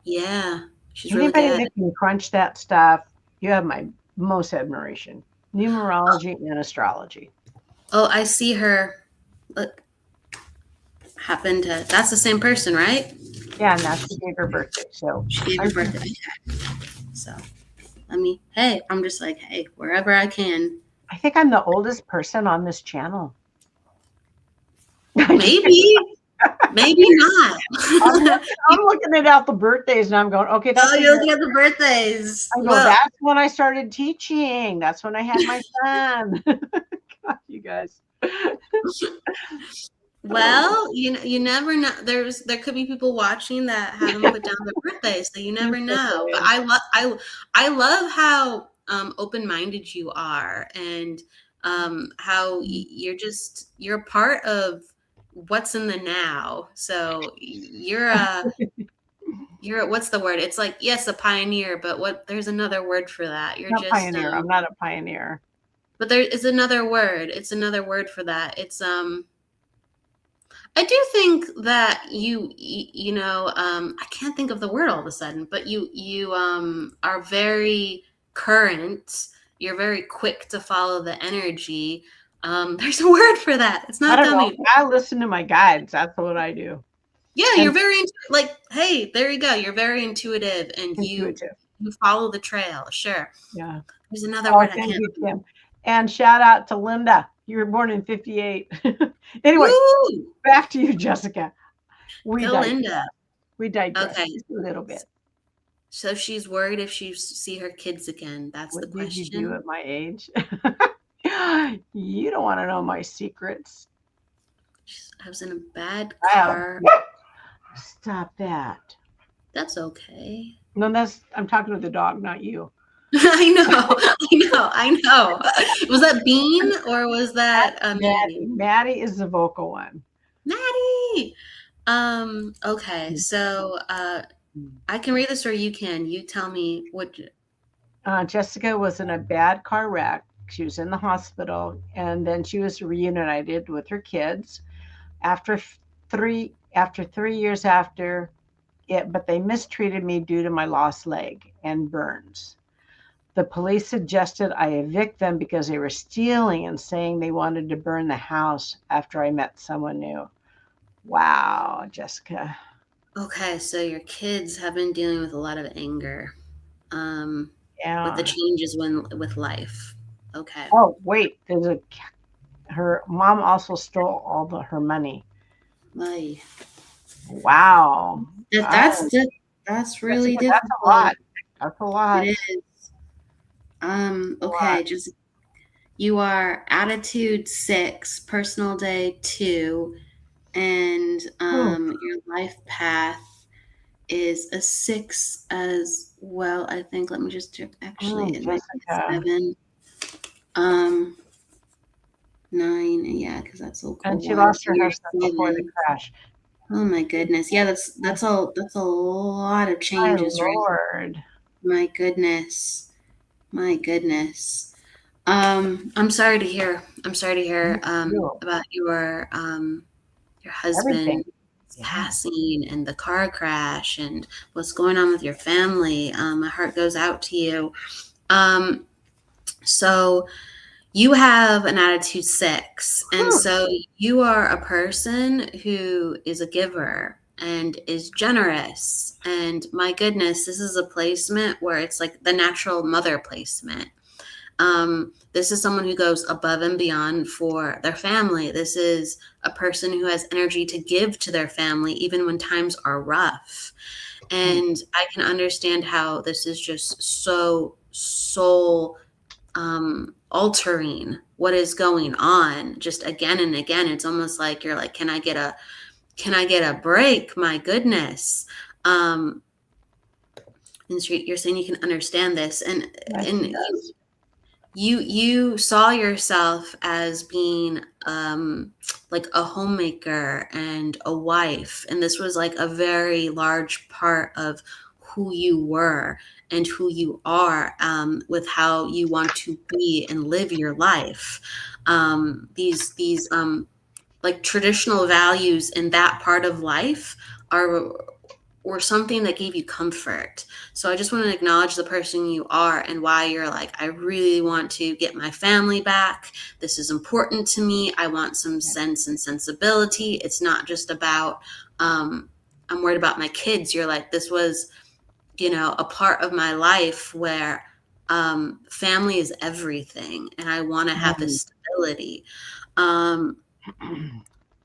Yeah, she's Anybody really good. that can crunch that stuff, you have my most admiration. Numerology and astrology. Oh, I see her. Look, that's the same person, right? Yeah, and that's she gave her birthday. So she gave her birthday. So I'm just like, hey, wherever I can. I think I'm the oldest person on this channel. Maybe. Maybe not. I'm looking at out the birthdays and I'm going, okay. You're looking at the birthdays. I go, that's when I started teaching. That's when I had my son. God, you guys. Well, you never know. There could be people watching that haven't put down their birthdays, so you never know. But I love how open-minded you are, and how you're part of what's in the now. So you're what's the word? It's like, yes, a pioneer, but there's another word for that. You're Not just pioneer. I'm not a pioneer. but there is another word. It's another word for that. It's I do think that you know, I can't think of the word all of a sudden, but you are very current. You're very quick to follow the energy. There's a word for that. It's I not don't know. coming. I listen to my guides. That's what I do. Yeah, And you're very like, hey, there you go. You're very intuitive, and intuitive. you follow the trail. Sure. Yeah. There's another Oh, word I thank can't. you, Kim. And shout out to Linda. You were born in 58. Anyway, Woo! back to you, Jessica. We Go, digress. Linda. We digress Okay. just a little bit. So she's worried if she see her kids again. That's the What did you do question. at my age? You don't want to know my secrets. I was in a bad Wow. car. Stop that. That's okay. No, I'm talking to the dog, not you. I know. Was that Bean or was that Maddie? Maddie is the vocal one. Maddie. Okay, so I can read this or you can. You tell me what. Jessica was in a bad car wreck. She was in the hospital, and then she was reunited with her kids after 3 years after it. But they mistreated me due to my lost leg and burns. The police suggested I evict them because they were stealing and saying they wanted to burn the house after I met someone new. Wow, Jessica. Okay, so your kids have been dealing with a lot of anger. With the Yeah. changes with life. Okay. Oh, wait. Her mom also stole her money. My, Wow. that's really Jessica, that's a difficult. lot. That's a lot. It is. Okay, just you are attitude 6, personal day 2, and your life path is a 6 as well. I think. Let me just check. Actually, it might be a 7. 9, yeah, because that's a And she one. lost So her you're husband before the 7. crash. Oh my goodness. Yeah, that's a lot of My changes, right? Lord. My goodness. My goodness. I'm sorry to hear. I'm sorry to hear about your husband Everything. Yeah. passing and the car crash and what's going on with your family. My heart goes out to you. So you have an attitude 6, and so you are a person who is a giver and is generous. And my goodness, this is a placement where it's like the natural mother placement. This is someone who goes above and beyond for their family. This is a person who has energy to give to their family, even when times are rough. And I can understand how this is just so soul altering what is going on just again and again. It's almost like you're like, can I get a break? My goodness. And you're saying you can understand this, and you saw yourself as being like a homemaker and a wife, and this was like a very large part of who you were and who you are, with how you want to be and live your life. These like traditional values in that part of life or something that gave you comfort. So I just want to acknowledge the person you are and why you're like, I really want to get my family back. This is important to me. I want some sense and sensibility. It's not just about, I'm worried about my kids. You're like, this was, a part of my life where family is everything. And I want to have this stability.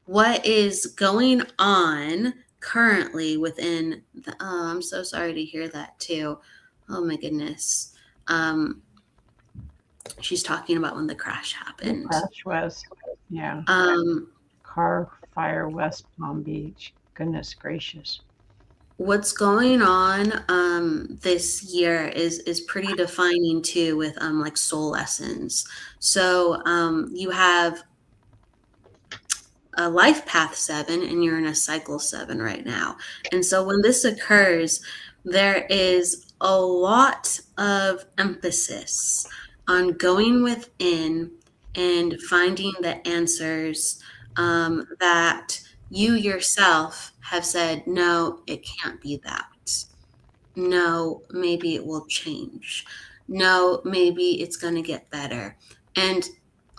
What is going on currently within I'm so sorry to hear that too. Oh my goodness. She's talking about when the crash happened. The crash was, car fire, West Palm Beach. Goodness gracious. What's going on this year is pretty defining too, with like soul lessons. So you have a life path 7 and you're in a cycle 7 right now. And so when this occurs, there is a lot of emphasis on going within and finding the answers that you yourself have said, no, it can't be that. No, maybe it will change. No, maybe it's going to get better. And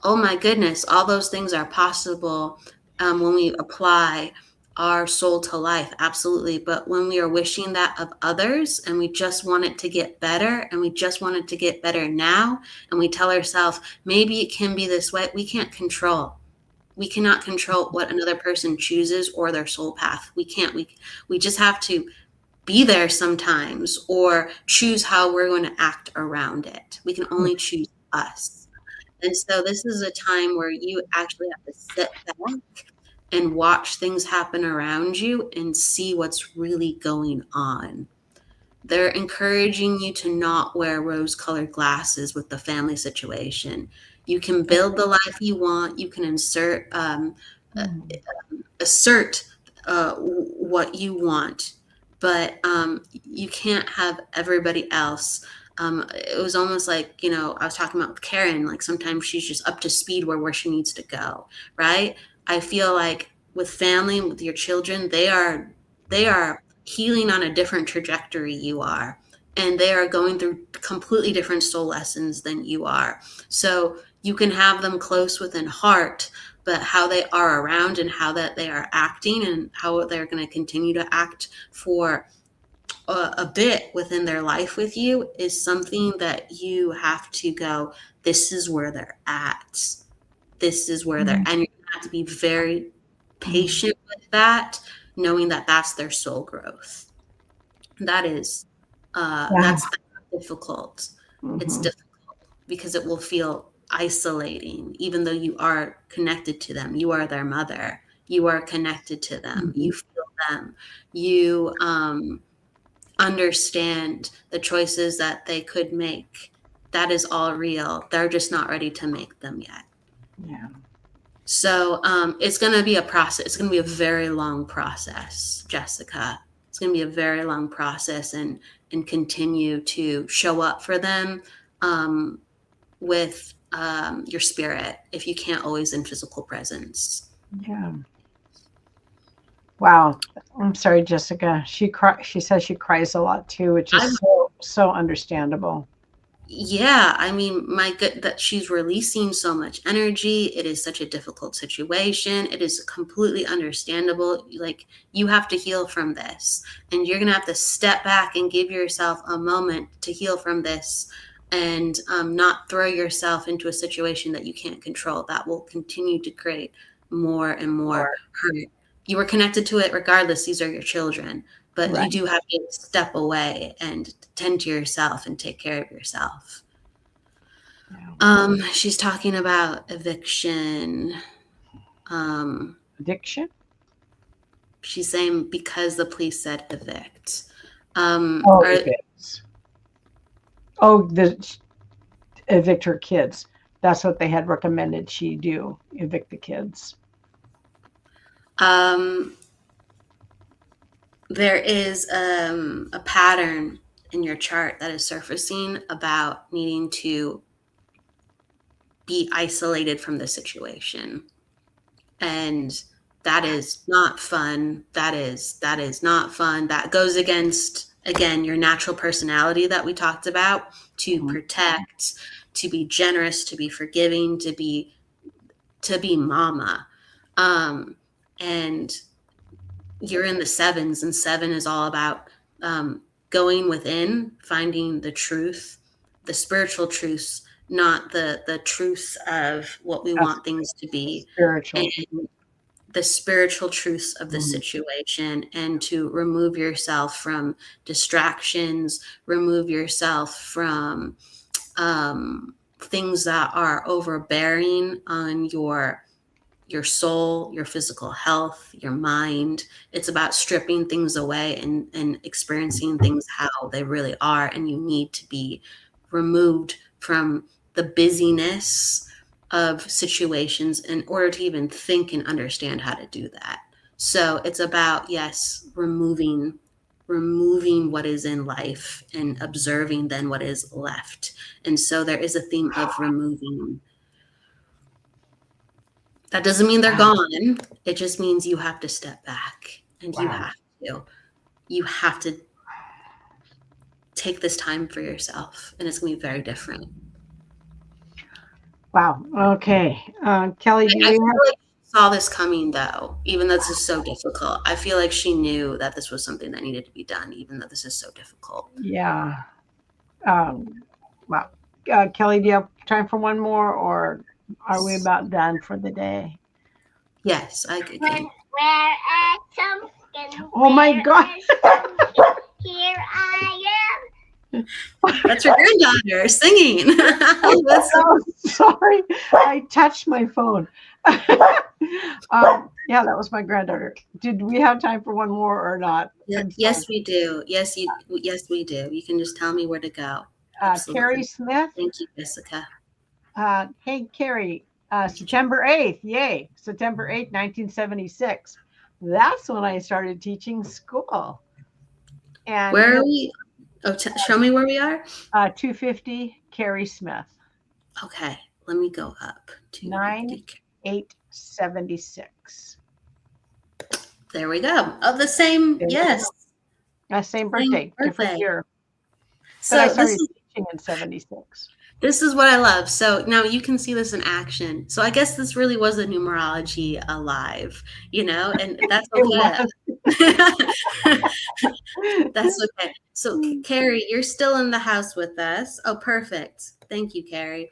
oh my goodness, all those things are possible when we apply our soul to life. Absolutely. But when we are wishing that of others and we just want it to get better and we just want it to get better now, and we tell ourselves, maybe it can be this way, we can't control. We cannot control what another person chooses or their soul path. We can't. We just have to be there sometimes or choose how we're going to act around it. We can only choose us. And so this is a time where you actually have to sit back and watch things happen around you and see what's really going on. They're encouraging you to not wear rose-colored glasses with the family situation. You can build the life you want. You can assert what you want, but you can't have everybody else. It was almost like, I was talking about with Karen, like sometimes she's just up to speed where she needs to go, right? I feel like with family, with your children, they are healing on a different trajectory you are, and they are going through completely different soul lessons than you are. So you can have them close within heart, but how they are around and how that they are acting and how they're going to continue to act for a bit within their life with you is something that you have to go, this is where they're at. This is where they're, and you have to be very patient with that, knowing that that's their soul growth. That is, that's difficult. It's difficult because it will feel isolating, even though you are connected to them. You are their mother. You are connected to them. You feel them. You understand the choices that they could make. That is all real. They're just not ready to make them yet. Yeah. So it's going to be a process. It's going to be a very long process, Jessica. It's going to be a very long process, and continue to show up for them with your spirit if you can't always in physical presence. Yeah. Wow. I'm sorry, Jessica. She says she cries a lot too, which is so understandable. Yeah, I mean, my good that she's releasing so much energy. It is such a difficult situation. It is completely understandable. Like, you have to heal from this, and you're gonna have to step back and give yourself a moment to heal from this, and not throw yourself into a situation that you can't control. That will continue to create more and more hurt. You were connected to it regardless. These are your children. But you do have to step away and tend to yourself and take care of yourself. Yeah. She's talking about eviction. Addiction? She's saying because the police said evict. Evict. The evict her kids. That's what they had recommended she do, evict the kids. There is a pattern in your chart that is surfacing about needing to be isolated from the situation. And that is not fun. That is not fun. That goes against, again, your natural personality that we talked about, to protect, to be generous, to be forgiving, to be mama. And you're in the 7s, and 7 is all about going within, finding the truth, the spiritual truths, not the truths of what we want things to be. Spiritual. And the spiritual truths of the situation, and to remove yourself from distractions, remove yourself from things that are overbearing on your your soul, your physical health, your mind. It's about stripping things away and experiencing things how they really are. And you need to be removed from the busyness of situations in order to even think and understand how to do that. So it's about, yes, removing what is in life and observing then what is left. And so there is a theme of removing. That doesn't mean they're gone. It just means you have to step back, and you have to take this time for yourself, and it's going to be very different. Wow. Okay. Kelly, do I you feel like she saw this coming, though, even though this is so difficult. I feel like she knew that this was something that needed to be done, even though this is so difficult. Yeah. Wow. Kelly, do you have time for one more, or are we about done for the day? Yes, I can. Oh my God. Here I am. That's your granddaughter singing. That's so sorry. I touched my phone. Yeah, that was my granddaughter. Did we have time for one more or not? Yes, we do. Yes, we do. You can just tell me where to go. Carrie Smith. Thank you, Jessica. Hey, Carrie. September 8th. Yay. September 8th, 1976. That's when I started teaching school. And where are we? Oh, show me where we are. 250 Carrie Smith. Okay, let me go up. 9876. There we go. Of the same, yes. Same birthday, different year. So but I started teaching in 76. This is what I love. So now you can see this in action. So I guess this really was a numerology alive, and that's okay. That's okay. So Carrie, you're still in the house with us. Oh, perfect. Thank you, Carrie.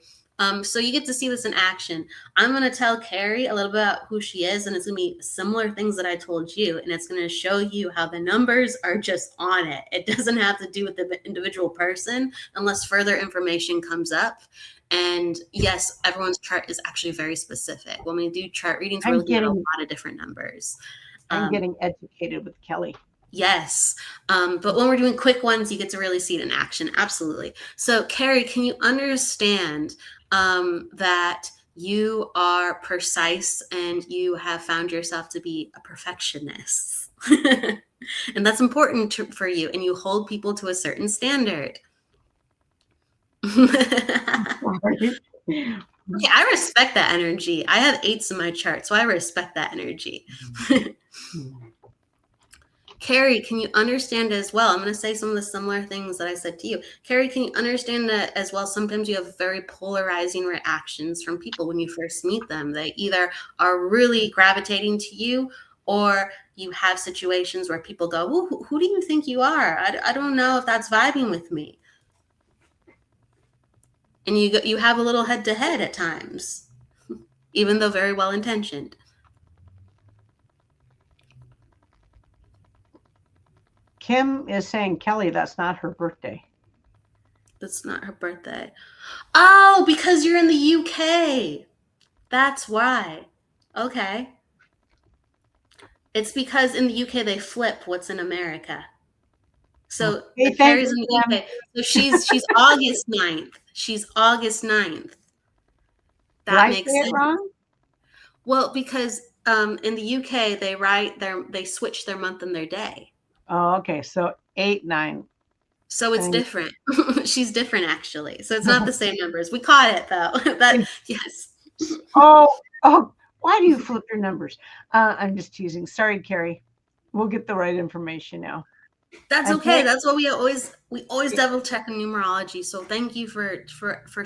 So you get to see this in action. I'm going to tell Carrie a little bit about who she is, and it's going to be similar things that I told you, and it's going to show you how the numbers are just on it. It doesn't have to do with the individual person unless further information comes up. And yes, everyone's chart is actually very specific. When we do chart readings, we're looking at a lot of different numbers. I'm getting educated with Kelly. Yes. But when we're doing quick ones, you get to really see it in action. Absolutely. So Carrie, can you understand that you are precise and you have found yourself to be a perfectionist? And that's important for you. And you hold people to a certain standard. Okay, I respect that energy. I have 8s in my chart, so I respect that energy. Carrie, can you understand as well? I'm going to say some of the similar things that I said to you. Carrie, can you understand that as well? Sometimes you have very polarizing reactions from people when you first meet them. They either are really gravitating to you, or you have situations where people go, well, who do you think you are? I don't know if that's vibing with me. And you have a little head-to-head at times, even though very well-intentioned. Kim is saying, Kelly, that's not her birthday. That's not her birthday. Oh, because you're in the UK. That's why. Okay. It's because in the UK they flip what's in America. So Carrie's in the UK. So she's August 9th. She's August 9th. That makes sense. Wrong? Well, because in the UK they switch their month and their day. Oh, okay. So 8, 9. So it's different. She's different, actually. So it's not the same numbers. We caught it, though. Yes. Oh, why do you flip your numbers? I'm just teasing. Sorry, Carrie. We'll get the right information now. That's okay. That's what we always double check in numerology. So thank you for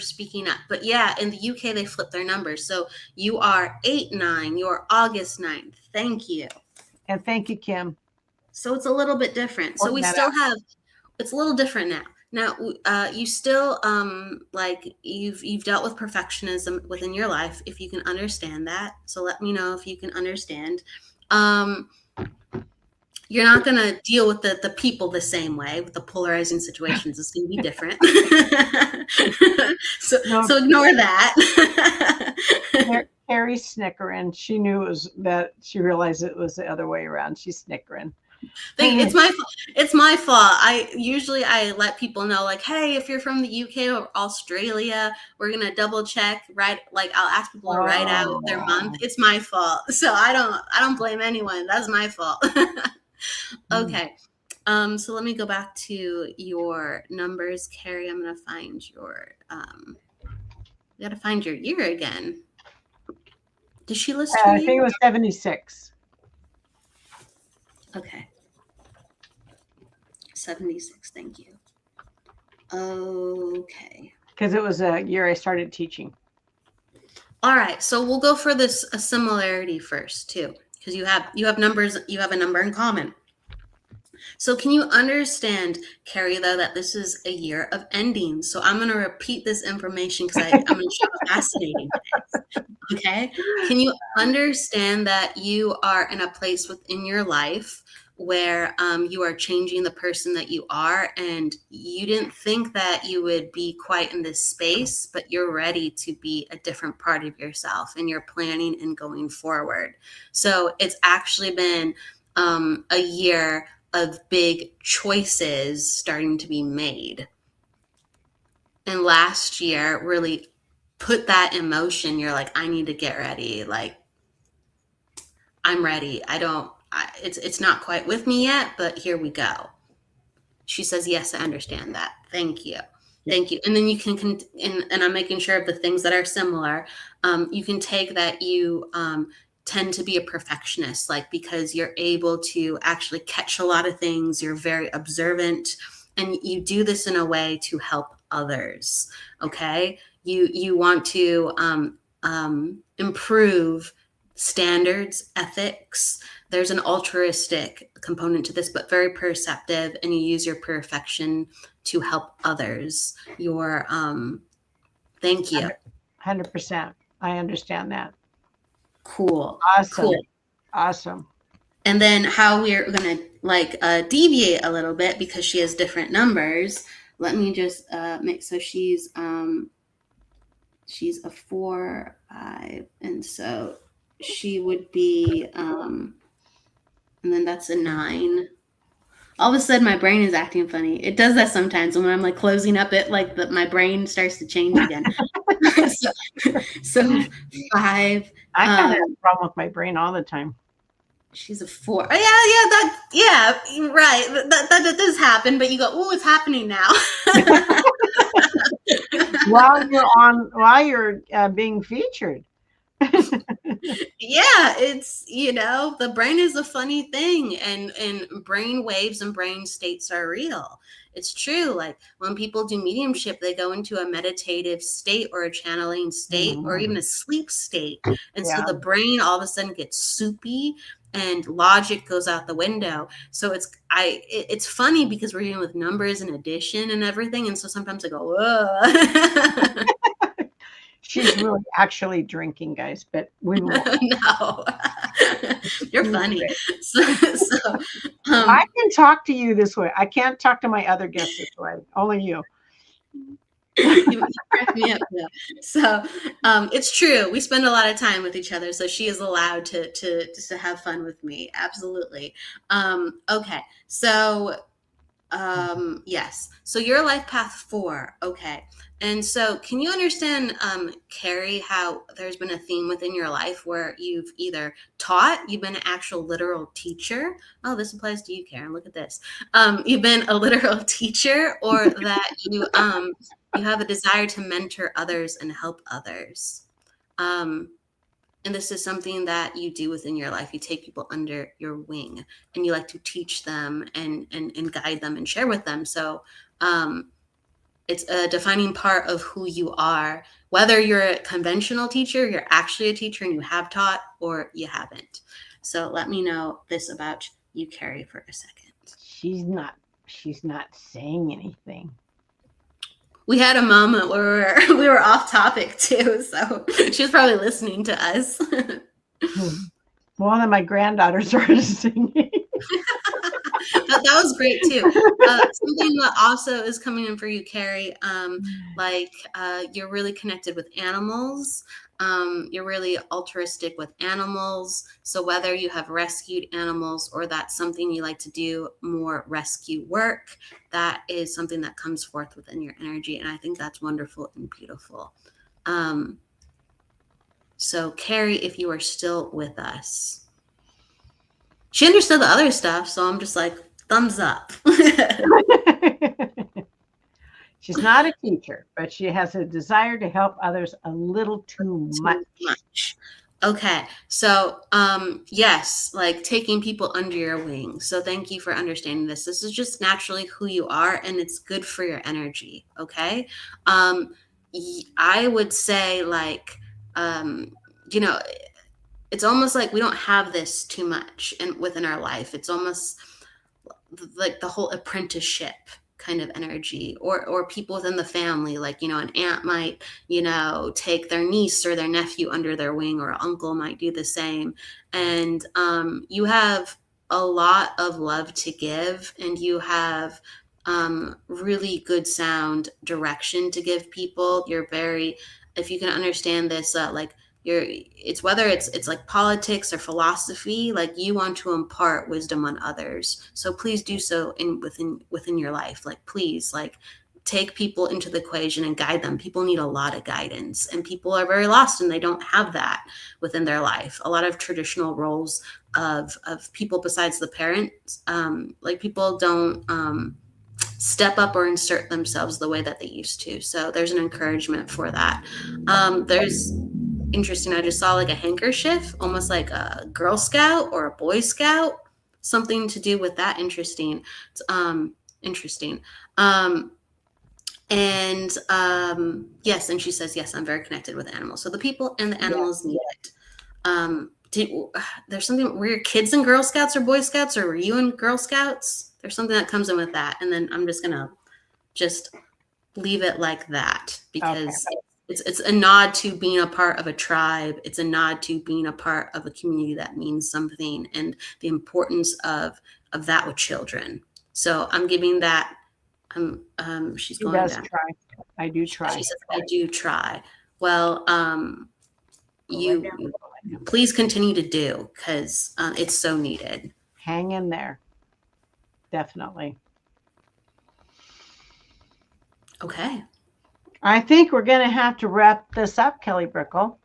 speaking up. But yeah, in the UK they flip their numbers. So you are 8/9. You are August 9th. Thank you. And thank you, Kim. So it's a little bit different. So we still have. It's a little different now. Now you still you've dealt with perfectionism within your life. If you can understand that, so let me know if you can understand. You're not going to deal with the people the same way with the polarizing situations. It's going to be different. So ignore that. Carrie's snickering. She knew it was that. She realized it was the other way around. She's snickering. It's my fault. I let people know, like, hey, if you're from the UK or Australia, we're gonna double check, right? Like, I'll ask people to write out their month. It's my fault. So I don't blame anyone. That's my fault. Okay. So let me go back to your numbers, Carrie. I'm gonna find your you gotta find your year again. Did she list your I think it was 76. Okay. 76, thank you. Okay. Because it was a year I started teaching. All right, so we'll go for this a similarity first too, because you have numbers, you have a number in common. So can you understand, Carrie, though, that this is a year of endings? So I'm going to repeat this information because I'm going to show how fascinating it is. Okay? Can you understand that you are in a place within your life where you are changing the person that you are, and you didn't think that you would be quite in this space, but you're ready to be a different part of yourself, and you're planning and going forward. So it's actually been a year of big choices starting to be made. And last year really put that in motion. You're like, I need to get ready. Like, I'm ready. It's not quite with me yet, but here we go. She says, yes, I understand that. Thank you. Thank you. And then you can, and I'm making sure of the things that are similar. You can take that you tend to be a perfectionist, like, because you're able to actually catch a lot of things. You're very observant, and you do this in a way to help others. Okay. You want to improve standards, ethics. There's an altruistic component to this, but very perceptive, and you use your perfection to help others. Thank you. 100%. I understand that. Cool. Awesome. Cool. Awesome. And then how we're going to deviate a little bit because she has different numbers. Let me just make, so she's a 4, 5. And so she would be, and then that's a 9. All of a sudden my brain is acting funny. It does that sometimes when I'm like closing up it, like my brain starts to change again. so 5. I kind of have a problem with my brain all the time. She's a 4. Oh, yeah, right. That does happen, but you go, oh, it's happening now. while you're being featured. Yeah, it's, the brain is a funny thing, and brain waves and brain states are real. It's true. Like when people do mediumship, they go into a meditative state or a channeling state or even a sleep state. And so the brain all of a sudden gets soupy and logic goes out the window. So it's funny because we're dealing with numbers and addition and everything. And so sometimes I go, whoa. She's really actually drinking, guys, but we won't. No, you're funny. So I can talk to you this way. I can't talk to my other guests this way. Only you. You crack me up, though. So it's true. We spend a lot of time with each other, so she is allowed to have fun with me. Absolutely. Okay. So yes. So your life path 4. Okay. And so can you understand, Carrie, how there's been a theme within your life where you've either taught, you've been an actual literal teacher. Oh, this applies to you, Karen. Look at this. You've been a literal teacher, or that you have a desire to mentor others and help others. And this is something that you do within your life. You take people under your wing and you like to teach them and guide them and share with them. So it's a defining part of who you are, whether you're a conventional teacher, you're actually a teacher and you have taught, or you haven't. So let me know this about you, Carrie, for a second. She's not saying anything. We had a moment where we were off topic too, so she was probably listening to us. One of my granddaughters started singing. That was great too. Something that also is coming in for you, Carrie, you're really connected with animals. You're really altruistic with animals. So whether you have rescued animals or that's something you like to do more rescue work, that is something that comes forth within your energy. And I think that's wonderful and beautiful. So Carrie, if you are still with us, she understood the other stuff. So I'm just like, thumbs up. She's not a teacher, but she has a desire to help others a little too much. Okay. So, yes, like taking people under your wing. So thank you for understanding this. This is just naturally who you are, and it's good for your energy. Okay. I would say like, you know, it's almost like we don't have this too much within our life. It's almost like the whole apprenticeship kind of energy, or people within the family, like, you know, an aunt might, you know, take their niece or their nephew under their wing, or uncle might do the same. And you have a lot of love to give, and you have really good sound direction to give people. You're very, if you can understand this, like it's whether it's like politics or philosophy, like you want to impart wisdom on others. So please do so within your life. Like, please, like, take people into the equation and guide them. People need a lot of guidance, and people are very lost and they don't have that within their life. A lot of traditional roles of people besides the parents, like people don't step up or insert themselves the way that they used to. So there's an encouragement for that. There's interesting. I just saw like a handkerchief, almost like a Girl Scout or a Boy Scout, something to do with that. Interesting. Interesting. Yes, and she says, yes, I'm very connected with animals. So the people and the animals need it. There's something, were your kids in Girl Scouts or Boy Scouts, or were you in Girl Scouts? There's something that comes in with that. And then I'm just gonna leave it like that, because it's a nod to being a part of a tribe. It's a nod to being a part of a community that means something, and the importance of that with children. So I'm giving that. She's going down. Try. I do try. She says, I do try. Well, you please continue to do, because it's so needed. Hang in there. Definitely. Okay. I think we're going to have to wrap this up, Kelly Brickel.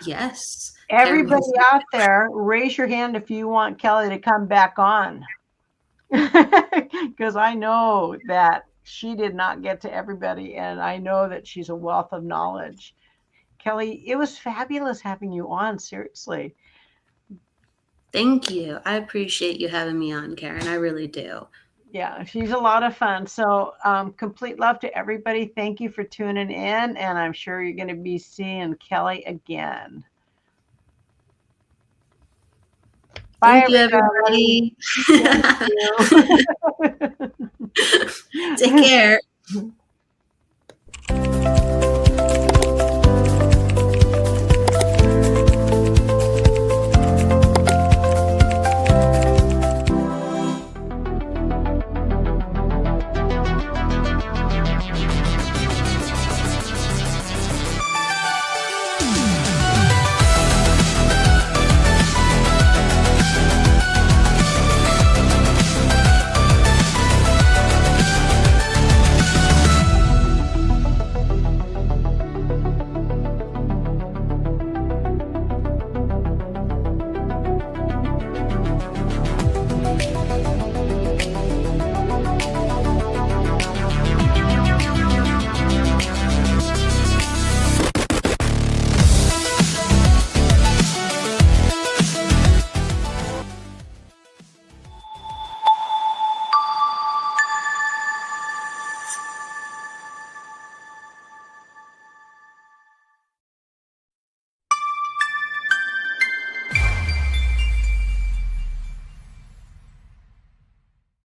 Yes. Everybody out there, raise your hand if you want Kelly to come back on. Because I know that she did not get to everybody, and I know that she's a wealth of knowledge. Kelly, it was fabulous having you on, seriously. Thank you. I appreciate you having me on, Karen. I really do. Yeah, she's a lot of fun. So complete love to everybody. Thank you for tuning in, and I'm sure you're going to be seeing Kelly again. Bye, Thank you, everybody. Thank you. Take care.